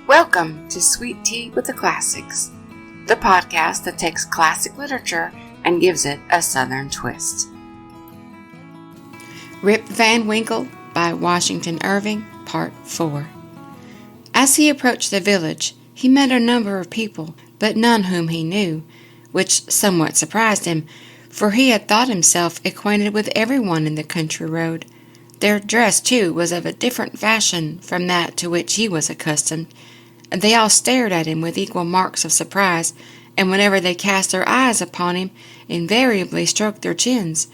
Welcome to Sweet Tea with the Classics, the podcast that takes classic literature and gives it a Southern twist. Rip Van Winkle by Washington Irving, Part 4. As he approached the village, he met a number of people, but none whom he knew, which somewhat surprised him, for he had thought himself acquainted with everyone in the country road. Their dress, too, was of a different fashion from that to which he was accustomed. They all stared at him with equal marks of surprise, and whenever they cast their eyes upon him, invariably stroked their chins.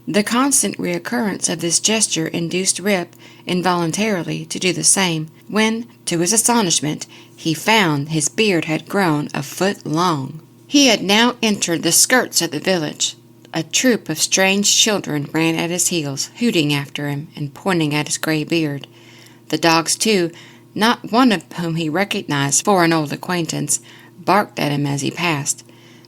The constant reoccurrence of this gesture induced Rip involuntarily to do the same, when, to his astonishment, he found his beard had grown a foot long. He had now entered the skirts of the village. A troop of strange children ran at his heels, hooting after him and pointing at his gray beard. The dogs, too, not one of whom he recognized for an old acquaintance, barked at him as he passed.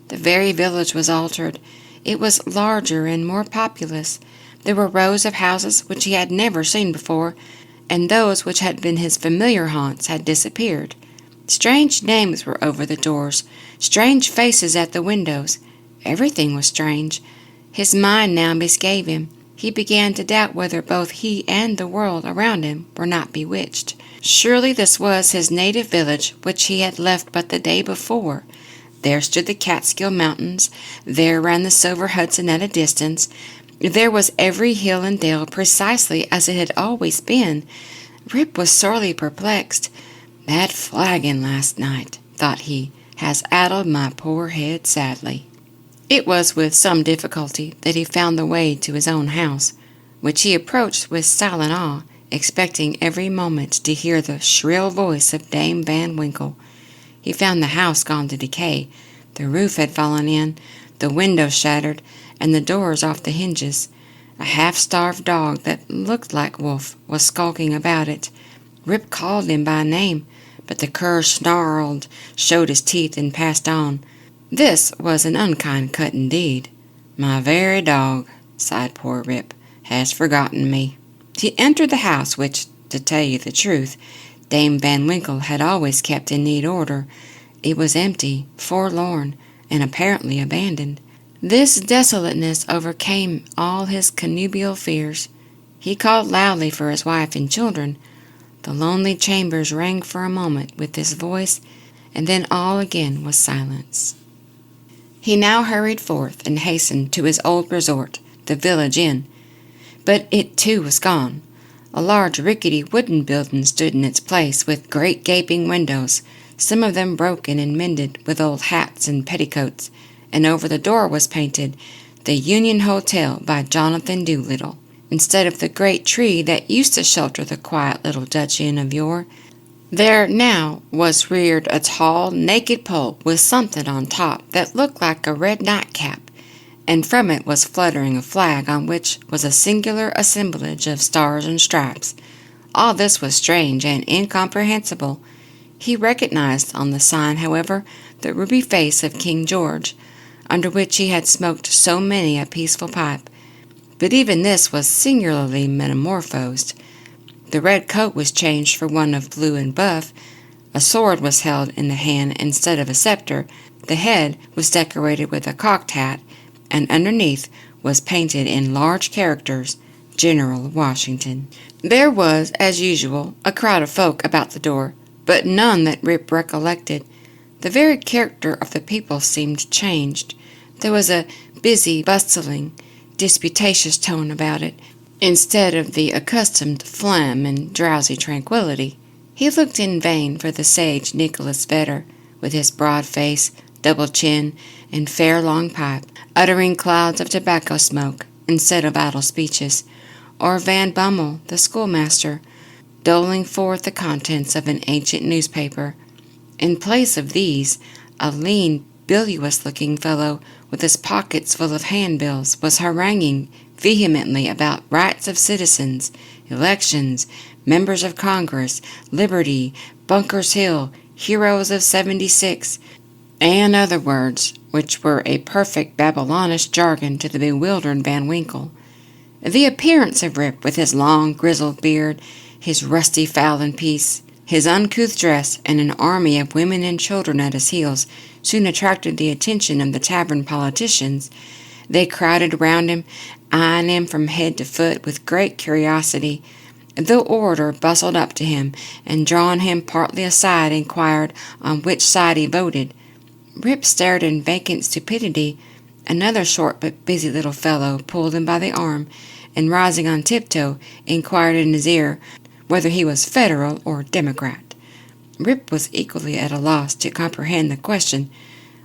The very village was altered. It was larger and more populous. There were rows of houses which he had never seen before, and those which had been his familiar haunts had disappeared. Strange names were over the doors, strange faces at the windows. Everything was strange. His mind now misgave him. He began to doubt whether both he and the world around him were not bewitched. Surely this was his native village, which he had left but the day before. There stood the Catskill Mountains, there ran the Silver Hudson at a distance, there was every hill and dale precisely as it had always been. Rip was sorely perplexed. "That flagon last night," thought he, "has addled my poor head sadly." It was with some difficulty that he found the way to his own house, which he approached with silent awe, expecting every moment to hear the shrill voice of Dame Van Winkle. He found the house gone to decay. The roof had fallen in, the windows shattered, and the doors off the hinges. A half-starved dog that looked like Wolf was skulking about it. Rip called him by name, but the cur snarled, showed his teeth, and passed on. This was an unkind cut indeed. "My very dog," sighed poor Rip, "has forgotten me." He entered the house which, to tell you the truth, Dame Van Winkle had always kept in neat order. It was empty, forlorn, and apparently abandoned. This desolateness overcame all his connubial fears. He called loudly for his wife and children. The lonely chambers rang for a moment with his voice, and then all again was silence. He now hurried forth and hastened to his old resort, the village inn. But it too was gone. A large rickety wooden building stood in its place, with great gaping windows, some of them broken and mended with old hats and petticoats, and over the door was painted, "The Union Hotel by Jonathan Doolittle," instead of the great tree that used to shelter the quiet little Dutch inn of yore. There now was reared a tall, naked pole with something on top that looked like a red nightcap, and from it was fluttering a flag on which was a singular assemblage of stars and stripes. All this was strange and incomprehensible. He recognized on the sign, however, the ruby face of King George, under which he had smoked so many a peaceful pipe. But even this was singularly metamorphosed. The red coat was changed for one of blue and buff. A sword was held in the hand instead of a scepter. The head was decorated with a cocked hat, and underneath was painted in large characters, "General Washington." There was, as usual, a crowd of folk about the door, but none that Rip recollected. The very character of the people seemed changed. There was a busy, bustling, disputatious tone about it, instead of the accustomed phlegm and drowsy tranquillity. He looked in vain for the sage Nicholas Vedder, with his broad face, double chin, and fair long pipe, uttering clouds of tobacco smoke instead of idle speeches, or Van Bummel, the schoolmaster, doling forth the contents of an ancient newspaper. In place of these, a lean, bilious-looking fellow with his pockets full of handbills was haranguing vehemently about rights of citizens, elections, members of Congress, liberty, Bunker's Hill, heroes of '76, and other words which were a perfect Babylonish jargon to the bewildered Van Winkle. The appearance of Rip, with his long grizzled beard, his rusty fowling piece, His uncouth dress and an army of women and children at his heels soon attracted the attention of the tavern politicians. They crowded round him, eyeing him from head to foot with great curiosity. The orator bustled up to him, and drawing him partly aside, inquired on which side he voted. Rip stared in vacant stupidity. Another short but busy little fellow pulled him by the arm, and rising on tiptoe, inquired in his ear whether he was Federal or Democrat. Rip was equally at a loss to comprehend the question,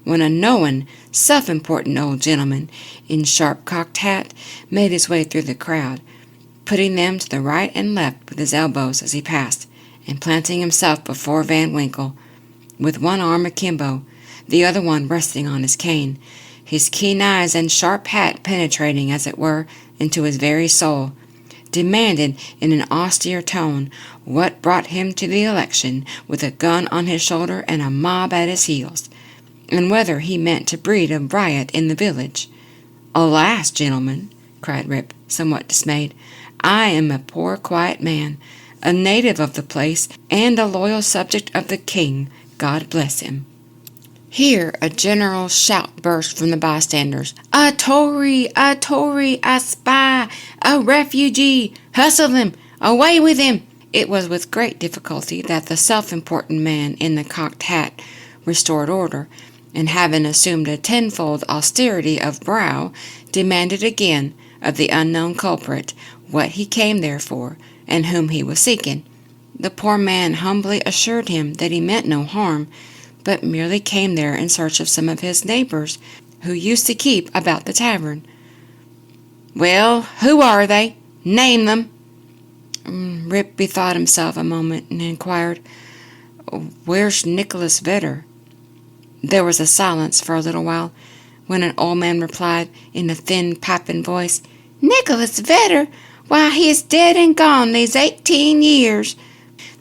when a knowing, self-important old gentleman in sharp cocked hat made his way through the crowd, putting them to the right and left with his elbows as he passed, and planting himself before Van Winkle, with one arm akimbo, the other one resting on his cane, his keen eyes and sharp hat penetrating, as it were, into his very soul, demanded in an austere tone what brought him to the election with a gun on his shoulder and a mob at his heels, and whether he meant to breed a riot in the village. "Alas, gentlemen," cried Rip, somewhat dismayed, "I am a poor quiet man, a native of the place, and a loyal subject of the king, God bless him." Here a general shout burst from the bystanders. "A Tory! A Tory! A spy! A refugee! Hustle him! Away with him!" It was with great difficulty that the self-important man in the cocked hat restored order, and having assumed a tenfold austerity of brow, demanded again of the unknown culprit what he came there for, and whom he was seeking. The poor man humbly assured him that he meant no harm, but merely came there in search of some of his neighbors who used to keep about the tavern. "Well, who are they? Name them." Rip bethought himself a moment and inquired, "Where's Nicholas Vedder?" There was a silence for a little while, when an old man replied in a thin, piping voice, "Nicholas Vedder? Why, he's dead and gone these 18 years.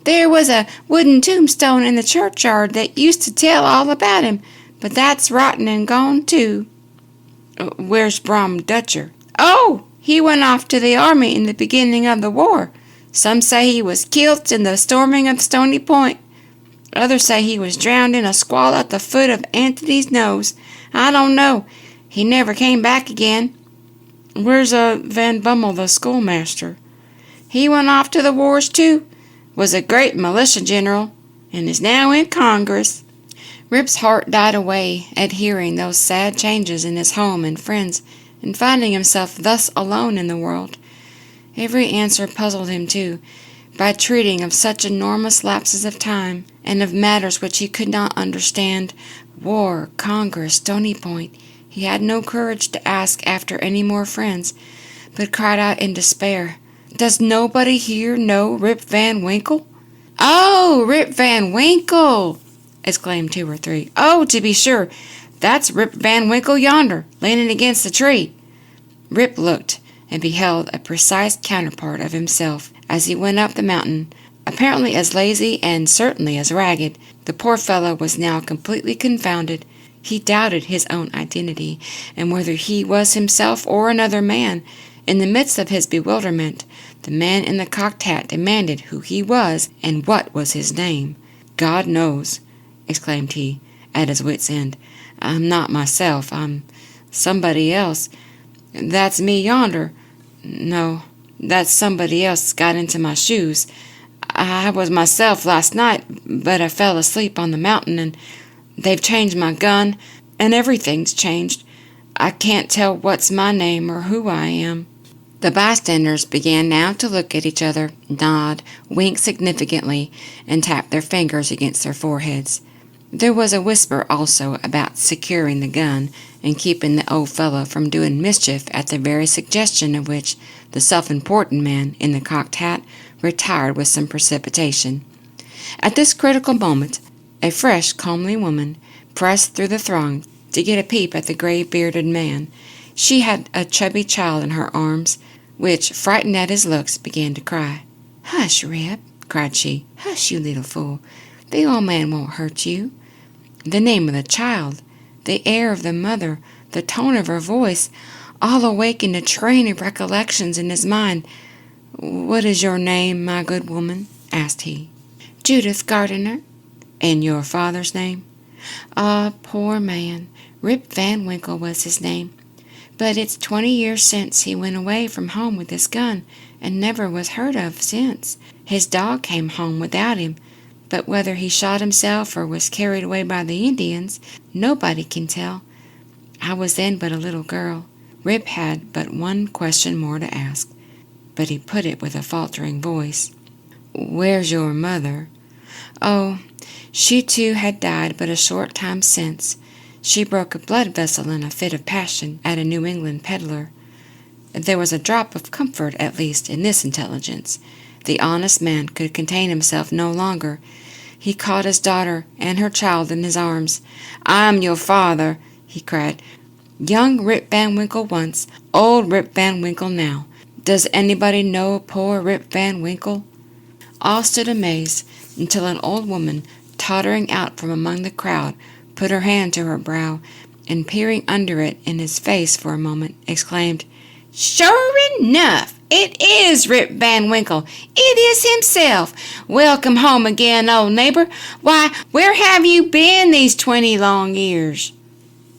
There was a wooden tombstone in the churchyard that used to tell all about him, but that's rotten and gone too." "Where's Brom Dutcher?" "Oh, he went off to the army in the beginning of the war. Some say he was killed in the storming of Stony Point. Others say he was drowned in a squall at the foot of Anthony's Nose. I don't know. He never came back again." "Where's Van Bummel, the schoolmaster?" "He went off to the wars too. Was a great militia general, and is now in Congress." Rip's heart died away at hearing those sad changes in his home and friends, and finding himself thus alone in the world. Every answer puzzled him too, by treating of such enormous lapses of time, and of matters which he could not understand. War, Congress, Stony Point. He had no courage to ask after any more friends, but cried out in despair, "Does nobody here know Rip Van Winkle?" "Oh, Rip Van Winkle!" exclaimed two or three. "Oh, to be sure, that's Rip Van Winkle yonder, leaning against the tree." Rip looked, and beheld a precise counterpart of himself as he went up the mountain, apparently as lazy and certainly as ragged. The poor fellow was now completely confounded. He doubted his own identity, and whether he was himself or another man. In the midst of his bewilderment, the man in the cocked hat demanded who he was and what was his name. "God knows," exclaimed he, at his wit's end. "I'm not myself. I'm somebody else. That's me yonder. No, that's somebody else got into my shoes. I was myself last night, but I fell asleep on the mountain, and they've changed my gun, and everything's changed. I can't tell what's my name or who I am." The bystanders began now to look at each other, nod, wink significantly, and tap their fingers against their foreheads. There was a whisper also about securing the gun and keeping the old fellow from doing mischief, at the very suggestion of which the self-important man in the cocked hat retired with some precipitation. At this critical moment, a fresh, comely woman pressed through the throng to get a peep at the gray-bearded man. She had a chubby child in her arms, which, frightened at his looks, began to cry. "Hush, Rip," cried she. "Hush, you little fool. The old man won't hurt you." The name of the child, the air of the mother, the tone of her voice, all awakened a train of recollections in his mind. "What is your name, my good woman?" asked he. Judith Gardiner. And your father's name? Ah, poor man. Rip Van Winkle was his name. But it's 20 years since he went away from home with his gun, and never was heard of since. His dog came home without him, but whether he shot himself or was carried away by the Indians, nobody can tell. I was then but a little girl. Rip had but one question more to ask, but he put it with a faltering voice. Where's your mother? Oh, she too had died but a short time since. She broke a blood vessel in a fit of passion at a New England peddler. There was a drop of comfort, at least, in this intelligence. The honest man could contain himself no longer. He caught his daughter and her child in his arms. I'm your father, he cried. Young Rip Van Winkle once, old Rip Van Winkle now. Does anybody know poor Rip Van Winkle? All stood amazed, until an old woman, tottering out from among the crowd, put her hand to her brow, and peering under it in his face for a moment, exclaimed, Sure enough, it is Rip Van Winkle. It is himself. Welcome home again, old neighbor. Why, where have you been these 20 long years?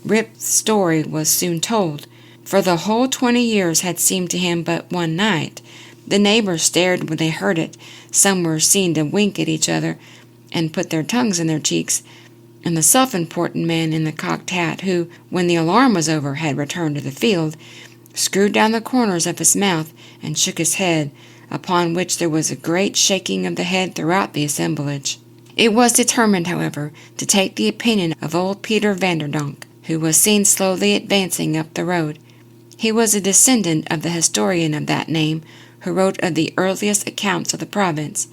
Rip's story was soon told, for the whole 20 years had seemed to him but one night. The neighbors stared when they heard it. Some were seen to wink at each other and put their tongues in their cheeks, and the self-important man in the cocked hat, who, when the alarm was over, had returned to the field, screwed down the corners of his mouth and shook his head, upon which there was a great shaking of the head throughout the assemblage. It was determined, however, to take the opinion of old Peter Vanderdonk, who was seen slowly advancing up the road. He was a descendant of the historian of that name, who wrote of the earliest accounts of the province.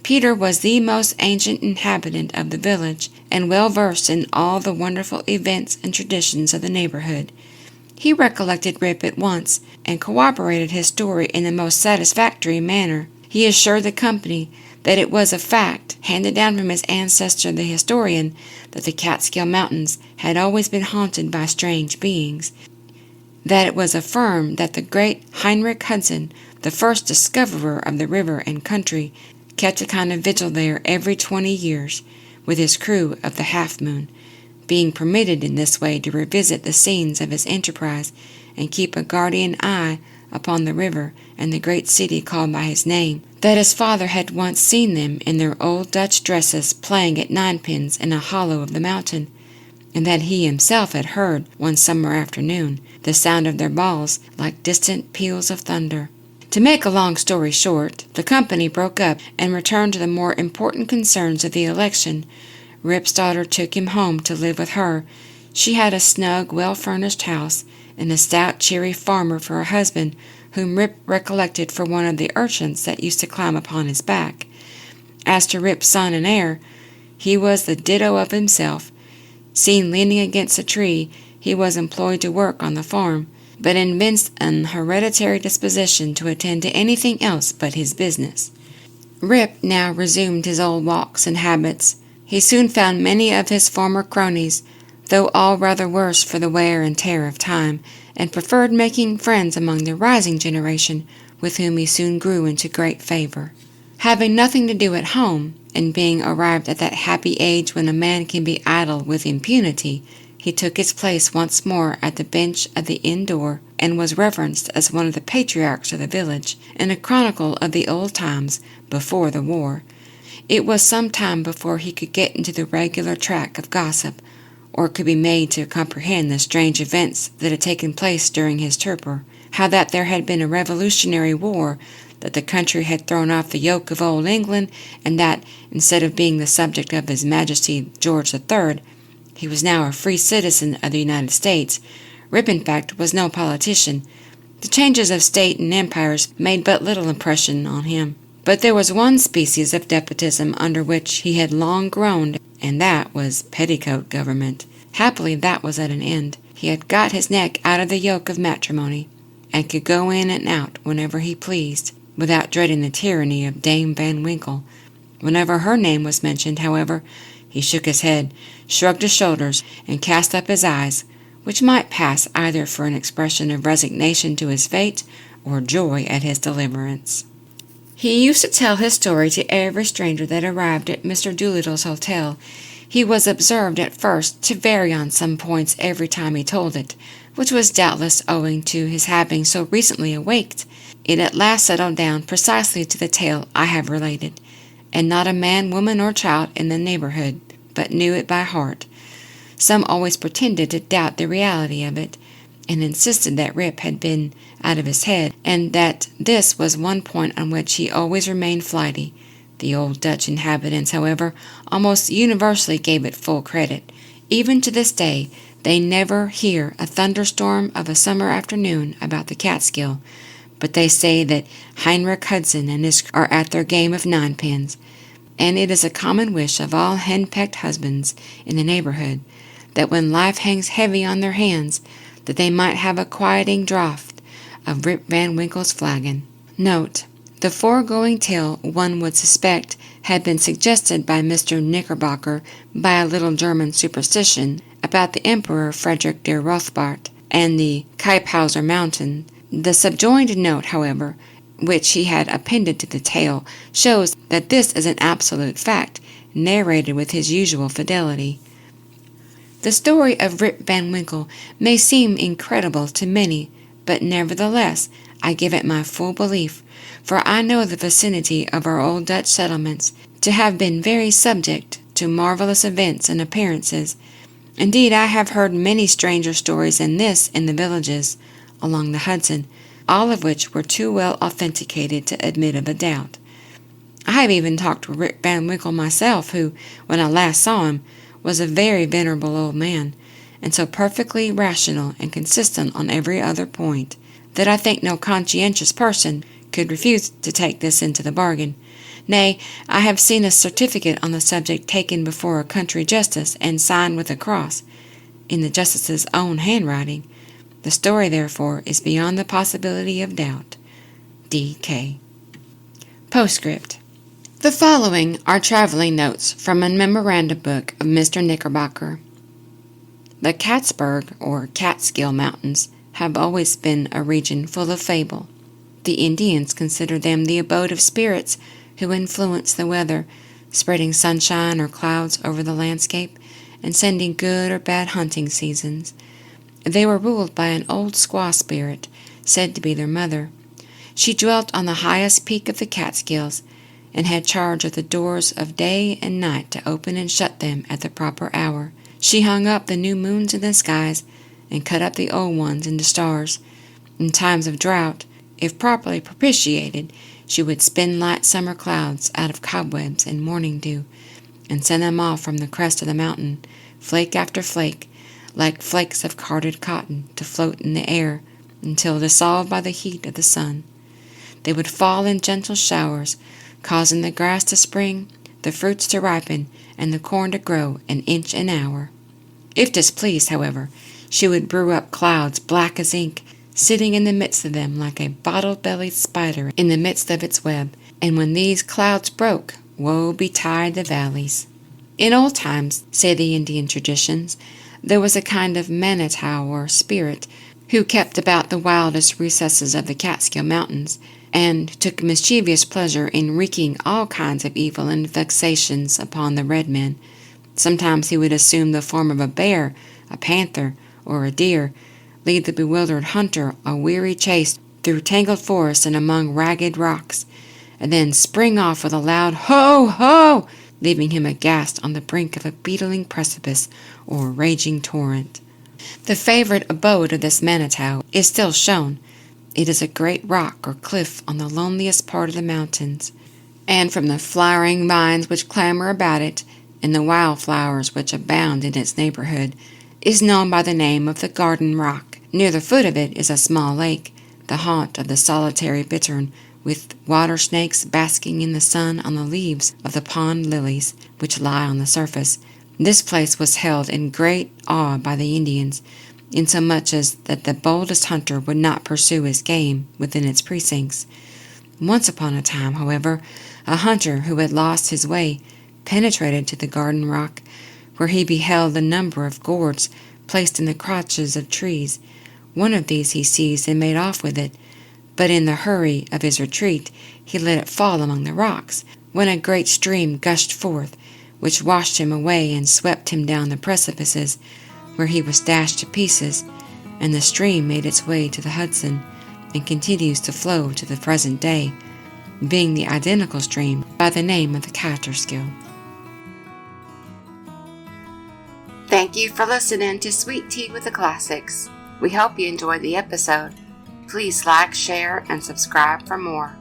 Peter was the most ancient inhabitant of the village, and well versed in all the wonderful events and traditions of the neighborhood. He recollected Rip at once, and corroborated his story in the most satisfactory manner. He assured the company that it was a fact, handed down from his ancestor the historian, that the Catskill Mountains had always been haunted by strange beings, that it was affirmed that the great Heinrich Hudson, the first discoverer of the river and country, kept a kind of vigil there every 20 years, with his crew of the Half Moon, being permitted in this way to revisit the scenes of his enterprise and keep a guardian eye upon the river and the great city called by his name, that his father had once seen them in their old Dutch dresses playing at ninepins in a hollow of the mountain, and that he himself had heard, one summer afternoon, the sound of their balls like distant peals of thunder. To make a long story short, the company broke up and returned to the more important concerns of the election. Rip's daughter took him home to live with her. She had a snug, well-furnished house, and a stout, cheery farmer for a husband, whom Rip recollected for one of the urchins that used to climb upon his back. As to Rip's son and heir, he was the ditto of himself. Seen leaning against a tree, he was employed to work on the farm, but evinced an hereditary disposition to attend to anything else but his business. Rip now resumed his old walks and habits. He soon found many of his former cronies, though all rather worse for the wear and tear of time, and preferred making friends among the rising generation, with whom he soon grew into great favor. Having nothing to do at home, and being arrived at that happy age when a man can be idle with impunity, he took his place once more at the bench of the inn door, and was reverenced as one of the patriarchs of the village, in a chronicle of the old times before the war. It was some time before he could get into the regular track of gossip, or could be made to comprehend the strange events that had taken place during his torpor, how that there had been a revolutionary war, that the country had thrown off the yoke of old England, and that, instead of being the subject of His Majesty George III, he was now a free citizen of the United States. Rip, in fact, was no politician. The changes of state and empires made but little impression on him. But there was one species of despotism under which he had long groaned, and that was petticoat government. Happily that was at an end. He had got his neck out of the yoke of matrimony, and could go in and out whenever he pleased, without dreading the tyranny of Dame Van Winkle. Whenever her name was mentioned, however, he shook his head, shrugged his shoulders, and cast up his eyes, which might pass either for an expression of resignation to his fate or joy at his deliverance. He used to tell his story to every stranger that arrived at Mr. Doolittle's hotel. He was observed at first to vary on some points every time he told it, which was doubtless owing to his having so recently awaked. It at last settled down precisely to the tale I have related, and not a man, woman, or child in the neighborhood but knew it by heart. Some always pretended to doubt the reality of it, and insisted that Rip had been out of his head, and that this was one point on which he always remained flighty. The old Dutch inhabitants, however, almost universally gave it full credit. Even to this day, they never hear a thunderstorm of a summer afternoon about the Catskill, but they say that Heinrich Hudson and his are at their game of ninepins, and it is a common wish of all henpecked husbands in the neighborhood that when life hangs heavy on their hands, that they might have a quieting draught of Rip Van Winkle's flagon. Note: the foregoing tale, one would suspect, had been suggested by Mr. Knickerbocker by a little German superstition about the Emperor Frederick der Rothbart and the Kyphauser Mountain. The subjoined note, however, which he had appended to the tale, shows that this is an absolute fact, narrated with his usual fidelity. The story of Rip Van Winkle may seem incredible to many, but nevertheless I give it my full belief, for I know the vicinity of our old Dutch settlements to have been very subject to marvelous events and appearances. Indeed, I have heard many stranger stories than this in the villages along the Hudson, all of which were too well authenticated to admit of a doubt. I have even talked with Rip Van Winkle myself, who, when I last saw him, was a very venerable old man, and so perfectly rational and consistent on every other point, that I think no conscientious person could refuse to take this into the bargain. Nay, I have seen a certificate on the subject taken before a country justice and signed with a cross, in the justice's own handwriting. The story, therefore, is beyond the possibility of doubt. D.K. Postscript. The following are traveling notes from a memorandum book of Mr. Knickerbocker. The Cattsburg, or Catskill Mountains, have always been a region full of fable. The Indians consider them the abode of spirits who influence the weather, spreading sunshine or clouds over the landscape, and sending good or bad hunting seasons. They were ruled by an old squaw spirit, said to be their mother. She dwelt on the highest peak of the Catskills, and had charge of the doors of day and night to open and shut them at the proper hour. She hung up the new moons in the skies, and cut up the old ones into stars. In times of drought, if properly propitiated, she would spin light summer clouds out of cobwebs and morning dew, and send them off from the crest of the mountain, flake after flake, like flakes of carded cotton, to float in the air, until dissolved by the heat of the sun. They would fall in gentle showers, causing the grass to spring, the fruits to ripen, and the corn to grow an inch an hour. If displeased, however, she would brew up clouds black as ink, sitting in the midst of them like a bottle-bellied spider in the midst of its web, and when these clouds broke, woe betide the valleys. In old times, say the Indian traditions, there was a kind of Manitou or spirit who kept about the wildest recesses of the Catskill Mountains, and took mischievous pleasure in wreaking all kinds of evil and vexations upon the red men. Sometimes he would assume the form of a bear, a panther, or a deer, lead the bewildered hunter a weary chase through tangled forests and among ragged rocks, and then spring off with a loud "Ho! Ho!" leaving him aghast on the brink of a beetling precipice or raging torrent. The favorite abode of this Manitou is still shown. It is a great rock or cliff on the loneliest part of the mountains, and from the flowering vines which clamber about it, and the wildflowers which abound in its neighborhood, is known by the name of the Garden Rock. Near the foot of it is a small lake, the haunt of the solitary bittern, with water snakes basking in the sun on the leaves of the pond lilies which lie on the surface. This place was held in great awe by the Indians, insomuch as that the boldest hunter would not pursue his game within its precincts. Once upon a time, however, a hunter who had lost his way penetrated to the Garden Rock, where he beheld a number of gourds placed in the crotches of trees. One of these he seized and made off with it, but in the hurry of his retreat he let it fall among the rocks, when a great stream gushed forth, which washed him away and swept him down the precipices, where he was dashed to pieces, and the stream made its way to the Hudson, and continues to flow to the present day, being the identical stream by the name of the Kaaterskill. Thank you for listening to Sweet Tea with the Classics. We hope you enjoyed the episode. Please like, share, and subscribe for more.